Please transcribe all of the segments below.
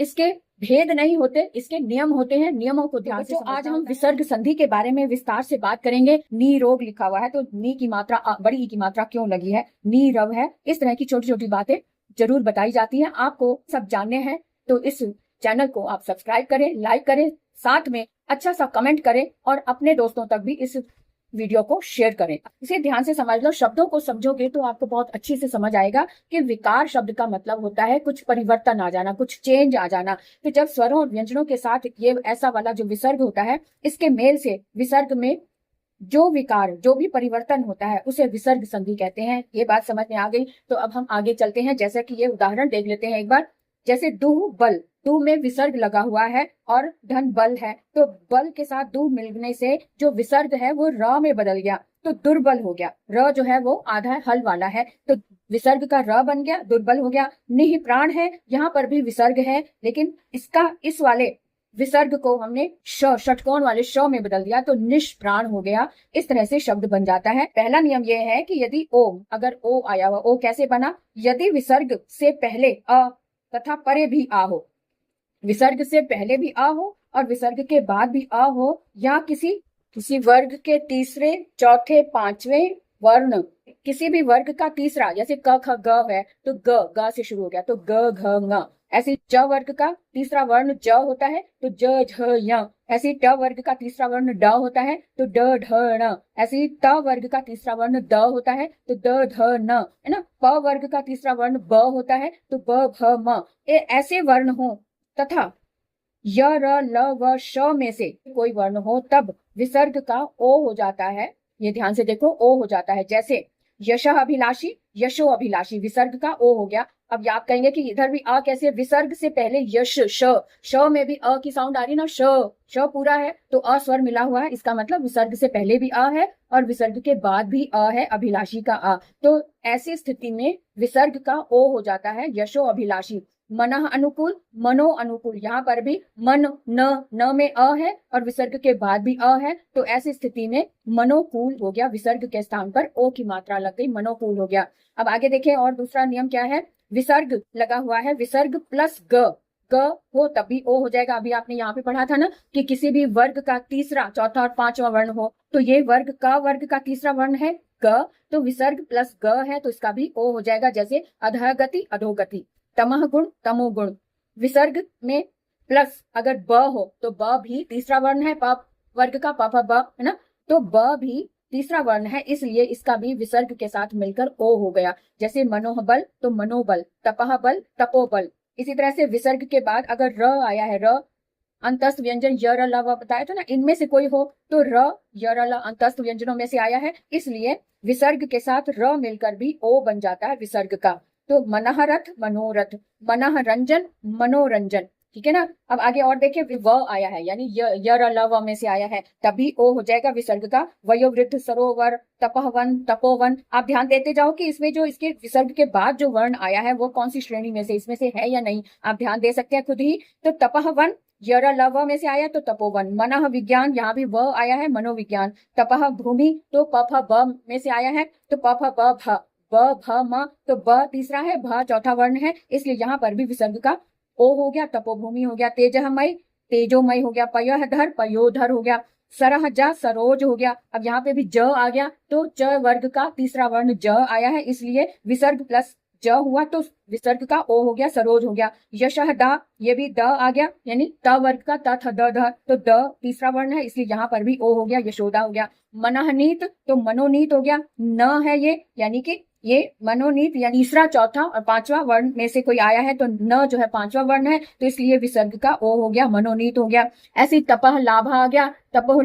इसके भेद नहीं होते, इसके नियम होते हैं। नियमों को ध्यान से आज हम विसर्ग संधि के बारे में विस्तार से बात करेंगे। नी रोग लिखा हुआ है तो नी की मात्रा बड़ी ई की मात्रा क्यों लगी है, नी रव है, इस तरह की छोटी छोटी बातें जरूर बताई जाती हैं। आपको सब जानने हैं तो इस चैनल को आप सब्सक्राइब करें, लाइक करें, साथ में अच्छा सा कमेंट करें और अपने दोस्तों तक भी इस वीडियो को शेयर करें। इसे ध्यान से समझ लो, शब्दों को समझोगे तो आपको बहुत अच्छे से समझ आएगा कि विकार शब्द का मतलब होता है कुछ परिवर्तन आ जाना, कुछ चेंज आ जाना। तो जब स्वरों और व्यंजनों के साथ ये ऐसा वाला जो विसर्ग होता है, इसके मेल से विसर्ग में जो विकार, जो भी परिवर्तन होता है उसे विसर्ग संधि कहते हैं। ये बात समझ में आ गई तो अब हम आगे चलते हैं। जैसे कि ये उदाहरण देख लेते हैं एक बार। जैसे दुह बल, दू में विसर्ग लगा हुआ है और धन बल है, तो बल के साथ दू मिलने से जो विसर्ग है वो र में बदल गया, तो दुर्बल हो गया। र जो है वो आधा हल वाला है, तो विसर्ग का र बन गया, दुर्बल हो गया। निह प्राण है, यहाँ पर भी विसर्ग है, लेकिन इसका इस वाले विसर्ग को हमने षटकोण वाले श में बदल दिया, तो निष्प्राण हो गया। इस तरह से शब्द बन जाता है। पहला नियम यह है कि यदि ओ, अगर ओ आया हुआ, ओ कैसे बना, यदि विसर्ग से पहले अ तथा परे भी आ हो, विसर्ग से पहले भी आ हो और विसर्ग के बाद भी आ हो, या किसी वर्ग के तीसरे, चौथे, पांचवें वर्ण, किसी भी वर्ग का तीसरा, जैसे क ख ग है तो ग से शुरू हो गया तो ग घ ङ। ऐसे च वर्ग का तीसरा वर्ण ज होता है तो ज झ य। ऐसे ट वर्ग का तीसरा वर्ण ड होता है तो ड ढ ण। ऐसे त वर्ग का तीसरा वर्ण द होता है तो द ध न, है ना। प वर्ग का तीसरा वर्ण ब होता है तो ब भ म। ऐसे वर्ण हो तथा य र ल व श में से कोई वर्ण हो तब विसर्ग का ओ हो जाता है। ये ध्यान से देखो, ओ हो जाता है। जैसे यशः अभिलाषी, यशो अभिलाषी, विसर्ग का ओ हो गया। अब आप कहेंगे कि इधर भी आ कैसे, विसर्ग से पहले यश श में भी अ की साउंड आ रही ना, श पूरा है तो अ स्वर मिला हुआ है, इसका मतलब विसर्ग से पहले भी अ है और विसर्ग के बाद भी अ है, अभिलाषी का आ। तो ऐसी स्थिति में विसर्ग का ओ हो जाता है, यशो अभिलाषी। मनः अनुकूल, मनो अनुकूल, यहाँ पर भी मन न में अ है और विसर्ग के बाद भी अ है, तो ऐसी स्थिति में मनोकूल हो गया, विसर्ग के स्थान पर ओ की मात्रा लग गई, मनोकूल हो गया। अब आगे देखें और दूसरा नियम क्या है। विसर्ग लगा हुआ है, विसर्ग प्लस ग हो तब भी ओ हो जाएगा। अभी आपने यहाँ पे पढ़ा था ना कि किसी भी वर्ग का तीसरा, चौथा और पांचवा वर्ण हो, तो ये वर्ग का तीसरा वर्ण है ग, तो विसर्ग प्लस ग है तो इसका भी ओ हो जाएगा। जैसे अधोगति, अधोगति, तमह गुण, तमोगुण, विसर्ग में प्लस अगर ब हो तो ब भी तीसरा वर्ण है, प वर्ग का, प फ ब, है ना, तो ब भी तीसरा वर्ण है, इसलिए इसका भी विसर्ग के साथ मिलकर ओ हो गया। जैसे मनोबल तो मनोबल, तपह बल, तपोबल। इसी तरह से विसर्ग के बाद अगर र आया है, र अंतस्थ व्यंजन य र ल व बताया था ना, इनमें से कोई हो तो र य र ल अंतस्थ व्यंजनों में से आया है, इसलिए विसर्ग के साथ र मिलकर भी ओ बन जाता है विसर्ग का। तो मनः रथ, मनोरथ, मनः रंजन, मनोरंजन, ठीक है ना। अब आगे और देखिए, व आया है यानी य र ल व में से आया है, तभी ओ हो जाएगा विसर्ग का। वयोवृद्ध, सरोवर, तपहवन, तपोवन। आप ध्यान देते जाओ कि इसमें जो इसके विसर्ग के बाद जो वर्ण आया है वो कौन सी श्रेणी में से, इसमें से है या नहीं, आप ध्यान दे सकते हैं खुद ही। तो तपहवन य र ल व में से आया तो तपोवन। मनः विज्ञान, यहाँ भी व आया है, मनोविज्ञान। तपह भूमि तो प फ ब में से आया है तो प फ ब भ, ब भ म, तो ब तीसरा है, भ चौथा वर्ण है, इसलिए यहाँ पर भी विसर्ग का ओ हो गया, तपोभूमि हो गया। तेजहमय, तेजोमय हो गया। पयोधर, पयोधर हो गया। सरहजा, सरोज हो गया। अब यहाँ पे भी ज आ गया तो च वर्ग का तीसरा वर्ण ज आया है, इसलिए विसर्ग प्लस ज हुआ तो विसर्ग का ओ हो गया, सरोज हो गया। यशः दा, ये भी द आ गया, यानी त वर्ग का त थ द ध, तो द तीसरा वर्ण है, इसलिए यहाँ पर भी ओ हो गया, यशोदा हो गया। मनहनीत तो मनोनीत हो गया, न है ये, यानी कि ये मनोनीत यानी तीसरा, चौथा और पांचवा वर्ण में से कोई आया है, तो न जो है पांचवा वर्ण है, तो इसलिए विसर्ग का ओ हो गया, मनोनीत हो गया। ऐसे तपह लाभ आ गया, तपोह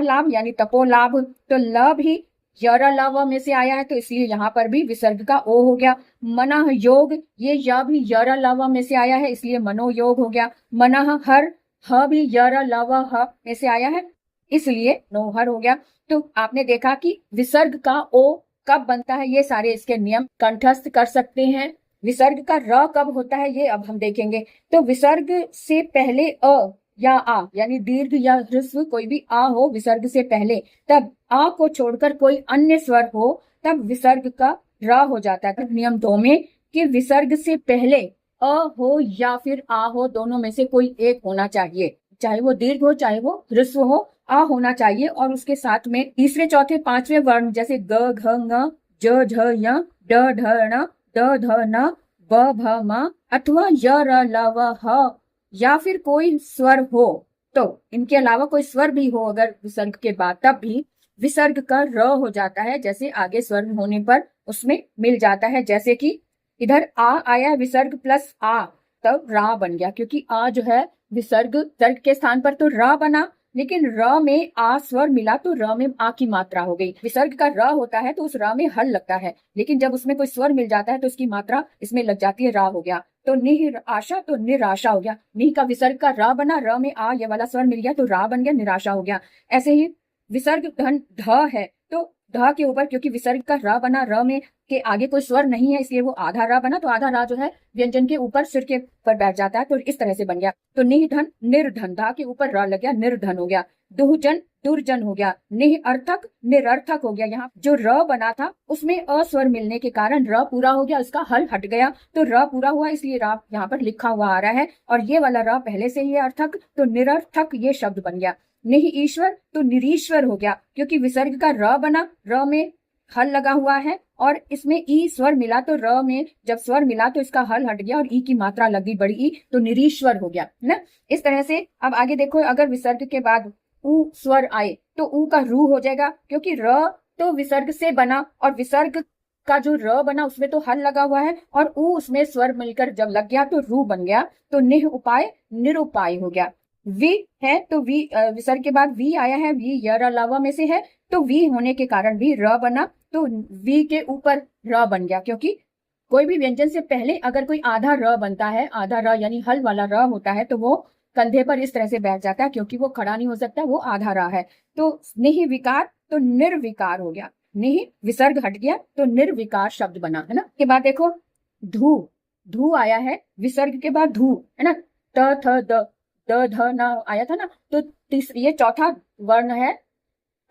लाभ यानी तपो लाभ, तो ल भी य र ल व में से आया है, तो इसलिए यहाँ पर भी विसर्ग का ओ हो गया। मनः योग, ये य भी य र ल व में से आया है, इसलिए मनोयोग हो गया। मनः हर, ह भी य र ल व ह में से आया है, इसलिए नोहर हो गया। तो आपने देखा कि विसर्ग का ओ कब बनता है, ये सारे इसके नियम कंठस्थ कर सकते हैं। विसर्ग का र कब होता है ये अब हम देखेंगे। तो विसर्ग से पहले अ या आ यानी दीर्घ या ह्रस्व कोई भी आ हो विसर्ग से पहले, तब आ को छोड़कर कोई अन्य स्वर हो तब विसर्ग का र हो जाता है। नियम 2 में कि विसर्ग से पहले अ हो या फिर आ हो, दोनों में से कोई एक होना चाहिए, चाहे वो दीर्घ हो चाहे वो ह्रस्व हो, आ होना चाहिए। और उसके साथ में तीसरे चौथे पांचवें वर्ण जैसे ग घ ङ ज झ य ड ढ ण द ध न ब भ म अथवा य र ल व ह या फिर कोई स्वर हो, तो इनके अलावा कोई स्वर भी हो अगर विसर्ग के बाद, तब भी विसर्ग का र हो जाता है, जैसे आगे स्वर होने पर उसमें मिल जाता है। जैसे कि इधर आ आया विसर्ग प्लस आ, तब रा बन गया, क्योंकि आ जो है विसर्ग सर्ग के स्थान पर तो र बना, लेकिन र में आ स्वर मिला तो र में आ की मात्रा हो गई। विसर्ग का र होता है तो उस र में हल लगता है, लेकिन जब उसमें कोई स्वर मिल जाता है तो उसकी मात्रा इसमें लग जाती है, रा हो गया। तो निह आशा तो निराशा हो गया, निह का विसर्ग का रा बना, र में आ ये वाला स्वर मिल गया तो रा बन गया, निराशा हो गया। ऐसे ही विसर्ग धन ध है, तो ध के ऊपर क्योंकि विसर्ग का रा बना, र में के आगे कोई स्वर नहीं है इसलिए वो आधा रा बना, तो आधा रा जो है व्यंजन के ऊपर सिर के पर बैठ जाता है, तो इस तरह से बन गया। तो निधन निर्धन, धा के ऊपर रा लग गया, निर्धन हो गया। दुहजन दुर्जन हो गया, निह अर्थक निरर्थक हो गया। यहाँ जो र बना था उसमें अस्वर मिलने के कारण र पूरा हो गया, उसका हल हट गया, तो र पूरा हुआ इसलिए रा यहाँ पर लिखा हुआ आ रहा है। और ये वाला र पहले से ही अर्थक, तो निरर्थक ये शब्द बन गया। नहीं ईश्वर तो निरीश्वर हो गया, क्योंकि विसर्ग का र बना, र में हल लगा हुआ है और इसमें ई स्वर मिला, तो र में जब स्वर मिला तो इसका हल हट गया और ई की मात्रा लग गई बड़ी ई, तो निरीश्वर हो गया ना। इस तरह से अब आगे देखो, अगर विसर्ग के बाद ऊ स्वर आए तो ऊ का रू हो जाएगा, क्योंकि र तो विसर्ग से बना और विसर्ग का जो र बना उसमें तो हल लगा हुआ है और ऊ उसमें स्वर मिलकर जब लग गया तो रू बन गया, तो निह उपाय निरुपाय हो गया। वी है तो वी विसर्ग के बाद वी आया है, वी य र लावा में से है, तो वी होने के कारण भी र बना, तो वी के ऊपर र बन गया, क्योंकि कोई भी व्यंजन से पहले अगर कोई आधा र बनता है, आधा र यानी हल वाला र होता है, तो वो कंधे पर इस तरह से बैठ जाता है, क्योंकि वो खड़ा नहीं हो सकता, वो आधा र है। तो निह विकार तो निर्विकार हो गया, निह विसर्ग हट गया तो निर्विकार शब्द बना, है ना। के बाद देखो धू, धू आया है विसर्ग के बाद धू, है ना। त थ द ध न आया था ना, तो ये चौथा वर्ण है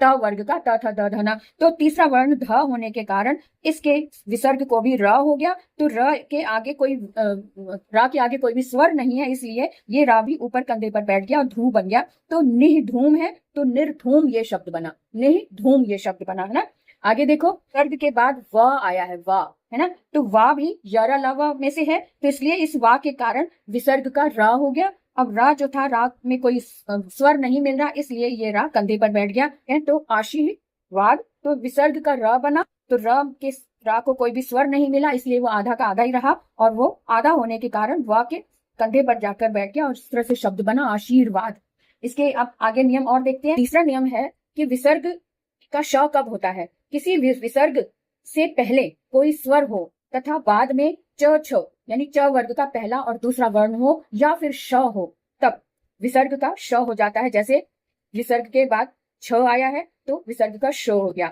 त वर्ग का, त थ द ध न, तो तीसरा वर्ण ध होने के कारण इसके विसर्ग को भी र हो गया, तो र के आगे कोई भी स्वर नहीं है, इसलिए ये रा भी ऊपर कंधे पर बैठ गया और धूम बन गया। तो निह धूम है तो निर्धूम ये शब्द बना, निह धूम ये शब्द बना, है ना। आगे देखो वर्ग के बाद व आया है, वा, है ना, तो वा भी यरा लवा में से है, तो इसलिए इस वा के कारण विसर्ग का रा हो गया। अब रा जो था, रा में कोई स्वर नहीं मिल रहा, इसलिए ये रा कंधे पर बैठ गया है, तो आशीर्वाद, तो विसर्ग का रा बना, तो रा को कोई भी स्वर नहीं मिला, इसलिए वो आधा का आधा ही रहा, और वो आधा होने के कारण वा के कंधे पर जाकर बैठ गया और इस तरह से शब्द बना आशीर्वाद। इसके अब आगे नियम और देखते हैं। तीसरा नियम है कि विसर्ग का श कब होता है, किसी विसर्ग से पहले कोई स्वर हो तथा बाद में च छ यानी च वर्ग का पहला और दूसरा वर्ण हो या फिर श हो, तब विसर्ग का श हो जाता है। जैसे विसर्ग के बाद छ आया है तो विसर्ग का श हो गया।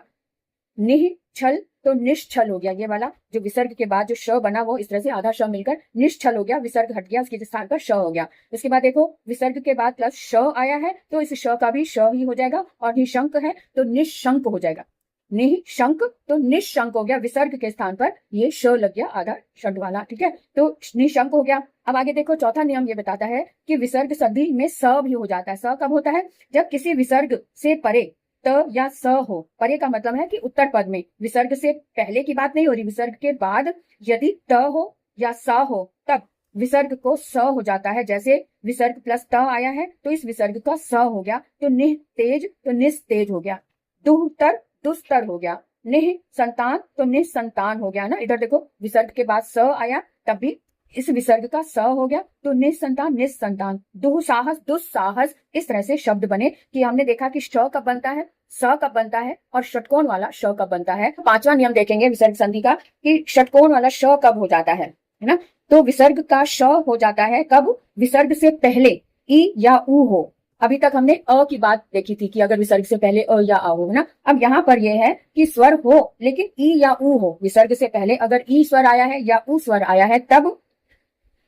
निह छल तो निश्छल हो गया, ये वाला जो विसर्ग के बाद जो श बना वो इस तरह से आधा श मिलकर निश्छल हो गया, विसर्ग हट गया, उसके स्थान पर श हो गया। इसके बाद देखो विसर्ग के बाद प्लस श आया है तो इस श का भी श ही हो जाएगा, और निशंक है तो निशंक हो जाएगा, निशंक तो निशंक हो गया, विसर्ग के स्थान पर ये श लग गया आधा षड वाला, ठीक है, तो निशंक हो गया। अब आगे देखो चौथा नियम ये बताता है कि विसर्ग संधि में स भी हो जाता है। स कब होता है, जब किसी विसर्ग से परे त या स हो। परे का मतलब है कि उत्तर पद में, विसर्ग से पहले की बात नहीं हो रही, विसर्ग के बाद यदि त हो या स हो तब विसर्ग को स हो जाता है। जैसे विसर्ग प्लस त आया है तो इस विसर्ग का स हो गया, तो निह तेज तो निस्तेज हो गया, दुहतर दुस्तर हो गया, निह संतान तो निसंतान हो गया ना। इधर देखो विसर्ग के बाद स आया तब भी इस विसर्ग का स हो गया, तो निसंतान निसंतान, दुस्साहस दुस्साहस, इस तरह से शब्द बने कि हमने देखा कि श कब बनता है, स कब बनता है और षटकोण वाला श कब बनता है। पांचवा नियम देखेंगे विसर्ग संधि का कि षटकोण वाला श कब हो जाता है ना। तो विसर्ग का श हो जाता है कब, विसर्ग से पहले ई या ऊ हो। अभी तक हमने अ की बात देखी थी कि अगर विसर्ग से पहले अ या आ हो, है ना। अब यहाँ पर यह है कि स्वर हो लेकिन ई या ऊ हो, विसर्ग से पहले अगर ई स्वर आया है या ऊ स्वर आया है तब,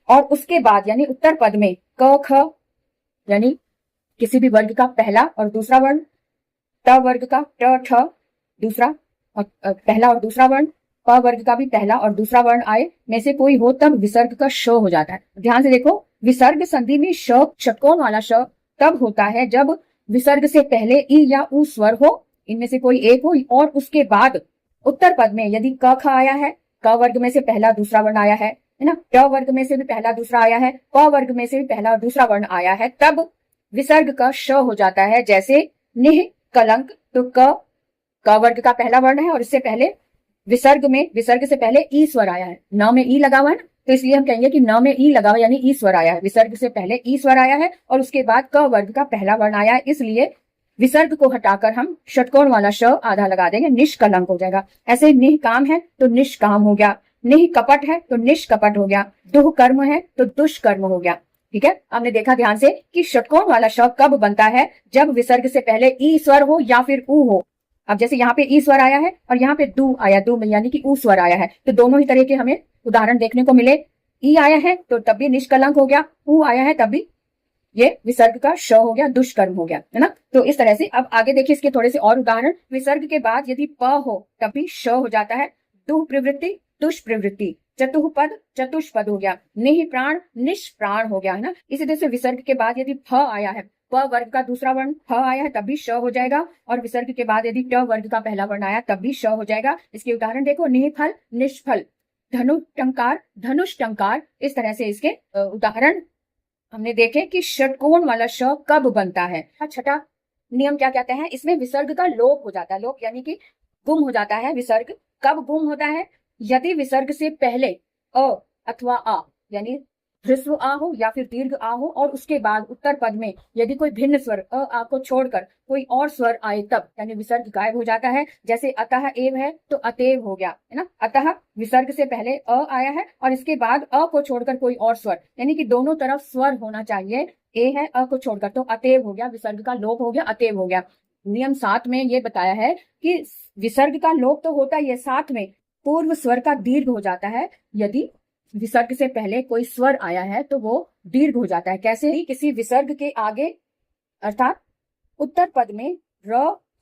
और उसके बाद यानी उत्तर पद में क ख यानी किसी भी वर्ग का पहला और दूसरा वर्ण, त वर्ग का ट ठ दूसरा और पहला और दूसरा वर्ण, प वर्ग का भी पहला और दूसरा वर्ण आए में से कोई हो तब विसर्ग का श हो जाता है। ध्यान से देखो, विसर्ग संधि में श, षटकोण वाला श तब होता है जब विसर्ग से पहले ई या ऊ स्वर हो, इनमें से कोई एक हो, और उसके बाद उत्तर पद में यदि क ख आया है, क वर्ग में से पहला दूसरा वर्ण आया है ना, ट वर्ग में से भी पहला दूसरा आया है, प वर्ग में से भी पहला और दूसरा वर्ण आया है, तब विसर्ग का श हो जाता है। जैसे निह कलंक, तो क वर्ग का पहला वर्ण है और इससे पहले विसर्ग से पहले ई स्वर आया है, न में ई लगा हुआ है ना, तो इसलिए हम कहेंगे कि न में ई लगा हुआ यानी ई स्वर आया है। विसर्ग से पहले ई स्वर आया है और उसके बाद क वर्ग का पहला वर्ण आया है, इसलिए विसर्ग को हटाकर हम षटकोण वाला श आधा लगा देंगे, निष्कलंक हो जाएगा। ऐसे निह काम है तो निष्काम हो गया, निह कपट है तो निष्कपट हो गया, दुह कर्म है तो दुष्कर्म हो गया। ठीक है, हमने देखा ध्यान से कि षटकोण वाला श कब बनता है, जब विसर्ग से पहले ई स्वर हो या फिर ऊ हो। अब जैसे यहाँ पे ई स्वर आया है और यहाँ पे दू आया, दू में यानी कि ऊ स्वर आया है, तो दोनों ही तरह के हमें उदाहरण देखने को मिले। ई आया है तो तब भी निष्कलंक हो गया, ऊ आया है तब भी ये विसर्ग का श हो गया, दुष्कर्म हो गया, है ना। तो इस तरह से अब आगे देखिए इसके थोड़े से और उदाहरण। विसर्ग के बाद यदि प हो तब भी श हो जाता है। दुह प्रवृत्ति, दुष्प्रवृत्ति, चतुःपद, चतुष्पद हो गया, निह प्राण, निष्प्राण हो गया, है ना। इसी तरह से विसर्ग के बाद यदि फ आया है, प वर्ग का दूसरा वर्ण फ आया है तब भी श हो जाएगा, और विसर्ग के बाद यदि ट वर्ग का पहला वर्ण आया तब भी श हो जाएगा। इसके उदाहरण देखो, निफल, निष्फल, धनुटंकार, धनुष्टंकार। इस तरह से इसके उदाहरण हमने देखे कि षटकोण वाला श कब बनता है। छठा नियम क्या कहते हैं, इसमें विसर्ग का लोप हो जाता है। लोप यानी कि गुम हो जाता है। विसर्ग कब गुम होता है, यदि विसर्ग से पहले अ अथवा आ यानी ह्रस्व आ हो या फिर दीर्घ आ हो, और उसके बाद उत्तर पद में यदि कोई भिन्न स्वर अ आ को छोड़कर कोई और स्वर आए तब यानी विसर्ग गायब हो जाता है। जैसे अतः एव है तो अतएव हो गया, है ना। अतः विसर्ग से पहले अ आया है और इसके बाद अ को छोड़कर कोई और स्वर, यानी कि दोनों तरफ स्वर होना चाहिए। ए है अ को छोड़कर, तो अतएव हो गया, विसर्ग का लोप हो गया, अतएव हो गया। नियम 7 में ये बताया है कि विसर्ग का लोप तो होता ही है, साथ में पूर्व स्वर का दीर्घ हो जाता है। यदि विसर्ग से पहले कोई स्वर आया है तो वो दीर्घ हो जाता है। कैसे, किसी विसर्ग के आगे अर्थात उत्तर पद में र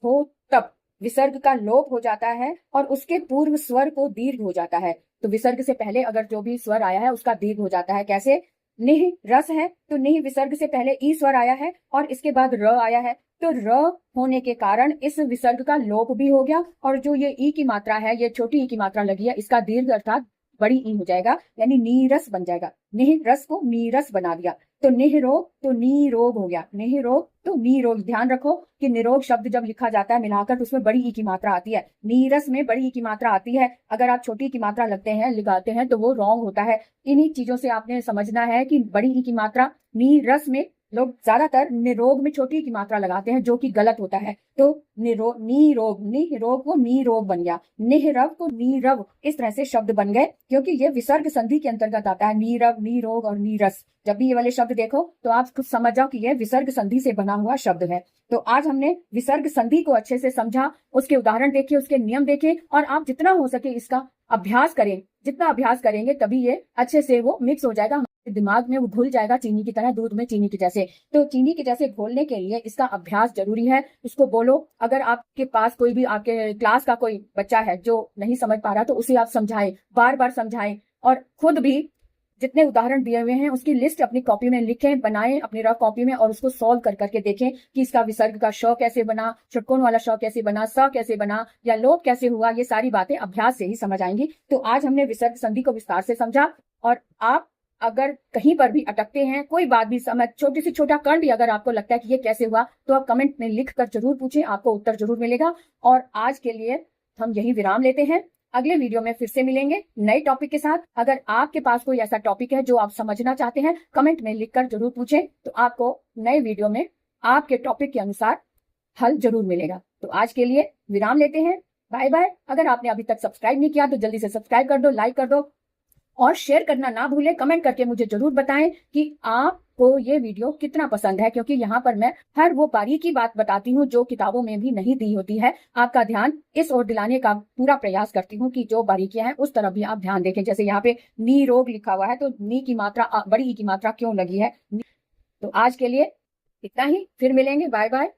हो तब विसर्ग का लोप हो जाता है और उसके पूर्व स्वर को दीर्घ हो जाता है। तो विसर्ग से पहले अगर जो भी स्वर आया है उसका दीर्घ हो जाता है। कैसे, निह रस है तो निह विसर्ग से पहले ई स्वर आया है और इसके बाद र आया है, तो र होने के कारण इस विसर्ग का लोप भी हो गया, और जो ये ई की मात्रा है, ये छोटी ई की मात्रा लगी है, इसका दीर्घ अर्थात बड़ी ई हो जाएगा, यानी नीरस बन जाएगा। निह रस को नीरस बना दिया, तो निरोग तो नीरोग हो गया, निरोग तो नीरोग। ध्यान रखो कि निरोग शब्द जब लिखा जाता है मिलाकर तो उसमें बड़ी ई की मात्रा आती है, नीरस में बड़ी ई की मात्रा आती है। अगर आप छोटी की मात्रा लगते हैं लगाते हैं तो वो रॉन्ग होता है। इन्हीं चीजों से आपने समझना है कि बड़ी ई की मात्रा नीरस में लोग ज्यादातर निरोग में छोटी की मात्रा लगाते हैं, जो कि गलत होता है। तो निरोग को नीरोग बन गया, निहरव को नीरव, इस तरह से शब्द बन गए, क्योंकि ये विसर्ग संधि के अंतर्गत आता है। नीरव, नीरोग और नीरस, जब भी ये वाले शब्द देखो तो आप खुद समझ जाओ कि यह विसर्ग संधि से बना हुआ शब्द है। तो आज हमने विसर्ग संधि को अच्छे से समझा, उसके उदाहरण देखे, उसके नियम देखे, और आप जितना हो सके इसका अभ्यास करें। जितना अभ्यास करेंगे तभी ये अच्छे से वो मिक्स हो जाएगा, दिमाग में वो घुल जाएगा, चीनी की तरह, दूध में चीनी के जैसे। तो चीनी के जैसे घोलने के लिए इसका अभ्यास जरूरी है। उसको बोलो, अगर आपके पास कोई भी आपके क्लास का कोई बच्चा है जो नहीं समझ पा रहा तो उसे आप समझाएं, बार बार समझाएं, और खुद भी जितने उदाहरण दिए हुए हैं उसकी लिस्ट अपनी कॉपी में लिखें, बनाएं अपनी रफ कॉपी में, और उसको सॉल्व कर करके देखें कि इसका विसर्ग का श कैसे बना, षटकोण वाला श कैसे बना, स कैसे बना, या लोप कैसे हुआ। ये सारी बातें अभ्यास से ही समझ आएंगी। तो आज हमने विसर्ग संधि को विस्तार से समझा, और आप अगर कहीं पर भी अटकते हैं, कोई बात भी समझ, छोटी से छोटा कण भी अगर आपको लगता है कि ये कैसे हुआ, तो आप कमेंट में लिख कर जरूर पूछें, आपको उत्तर जरूर मिलेगा। और आज के लिए हम यही विराम लेते हैं, अगले वीडियो में फिर से मिलेंगे नए टॉपिक के साथ। अगर आपके पास कोई ऐसा टॉपिक है जो आप समझना चाहते हैं, कमेंट में लिखकर जरूर पूछें, तो आपको नए वीडियो में आपके टॉपिक के अनुसार हल जरूर मिलेगा। तो आज के लिए विराम लेते हैं, बाय बाय। अगर आपने अभी तक सब्सक्राइब नहीं किया तो जल्दी से सब्सक्राइब कर दो, लाइक कर दो, और शेयर करना ना भूलें। कमेंट करके मुझे जरूर बताएं कि आपको ये वीडियो कितना पसंद है, क्योंकि यहाँ पर मैं हर वो बारीकी बात बताती हूँ जो किताबों में भी नहीं दी होती है। आपका ध्यान इस ओर दिलाने का पूरा प्रयास करती हूँ कि जो बारीकियां हैं उस तरफ भी आप ध्यान देखें। जैसे यहाँ पे नी रोग लिखा हुआ है, तो नी की मात्रा बड़ी ई की मात्रा क्यों लगी है। तो आज के लिए इतना ही, फिर मिलेंगे, बाय बाय।